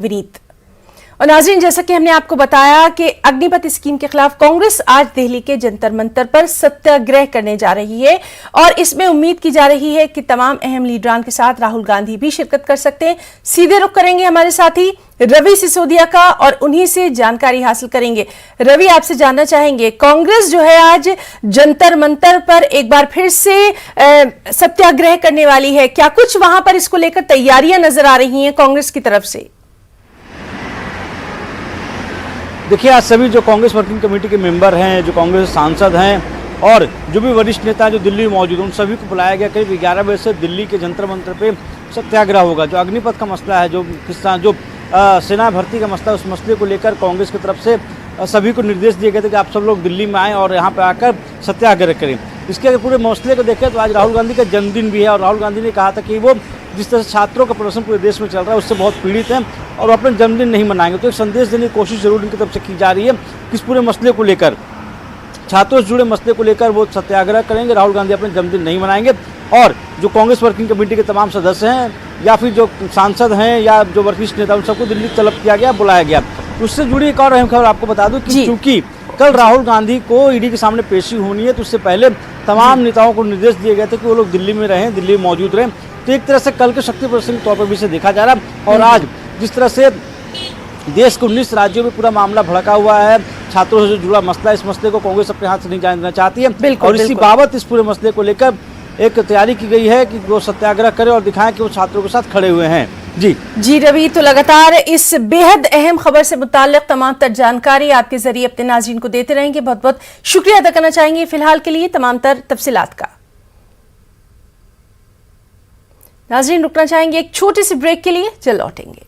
विनीत। और नाज़रीन, जैसा कि हमने आपको बताया कि अग्निपथ स्कीम के खिलाफ कांग्रेस आज दिल्ली के जंतर मंतर पर सत्याग्रह करने जा रही है और इसमें उम्मीद की जा रही है कि तमाम अहम लीडरान के साथ राहुल गांधी भी शिरकत कर सकते हैं। सीधे रुख करेंगे हमारे साथी रवि सिसोदिया का और उन्हीं से जानकारी हासिल करेंगे। रवि, आपसे जानना चाहेंगे, कांग्रेस जो है आज जंतर मंतर पर एक बार फिर से सत्याग्रह करने वाली है, क्या कुछ वहां पर इसको लेकर तैयारियां नजर आ रही हैं कांग्रेस की तरफ से? देखिए, आज सभी जो कांग्रेस वर्किंग कमेटी के मेंबर हैं, जो कांग्रेस सांसद हैं और जो भी वरिष्ठ नेता जो दिल्ली में मौजूद हैं, उन सभी को बुलाया गया। करीब 11 बजे से दिल्ली के जंतर मंतर पे सत्याग्रह होगा। जो अग्निपथ का मसला है, जो किसान जो सेना भर्ती का मसला है, उस मसले को लेकर कांग्रेस की तरफ से सभी को निर्देश दिए गए थे कि आप सब लोग दिल्ली में आएँ और यहाँ पर आकर सत्याग्रह करें। इसके पूरे मसले को देखें तो आज राहुल गांधी का जन्मदिन भी है और राहुल गांधी ने कहा था कि वो जिस तरह से छात्रों का प्रदर्शन पूरे देश में चल रहा है उससे बहुत पीड़ित हैं और अपना जन्मदिन नहीं मनाएंगे। तो एक संदेश देने की कोशिश जरूर इनकी तरफ से की जा रही है कि इस पूरे मसले को लेकर, छात्रों से जुड़े मसले को लेकर वो सत्याग्रह करेंगे। राहुल गांधी अपने जन्मदिन नहीं मनाएंगे और जो कांग्रेस वर्किंग कमेटी के तमाम सदस्य हैं या फिर जो सांसद हैं या जो वरिष्ठ नेता, उन सबको दिल्ली तलब किया गया, बुलाया गया। उससे जुड़ी एक और अहम खबर आपको बता दूं कि चूंकि कल राहुल गांधी को ईडी के सामने पेशी होनी है, तो उससे पहले तमाम नेताओं को निर्देश दिए गए थे कि वो लोग दिल्ली में रहें, दिल्ली में मौजूद रहें। तो एक तरह से कल के शक्ति प्रदर्शन के तौर पर भी इसे देखा जा रहा है। और आज जिस तरह से देश के 19 राज्यों में पूरा मामला भड़का हुआ है, छात्रों से जुड़ा मसला, इस मसले को कांग्रेस अपने हाथ से नहीं जाने देना चाहती है और इसी बाबत इस पूरे मसले को लेकर एक तैयारी की गई है कि वो सत्याग्रह करें और दिखाएं कि वो छात्रों के साथ खड़े हुए हैं। जी रवि, तो लगातार इस बेहद अहम खबर से मुताल्लिक तमाम तर जानकारी आपके जरिए अपने नाज़रीन को देते रहेंगे। बहुत बहुत शुक्रिया अदा करना चाहेंगे फिलहाल के लिए तमाम तर तफसीलात का। नाज़रीन, रुकना चाहेंगे एक छोटे से ब्रेक के लिए, चल लौटेंगे।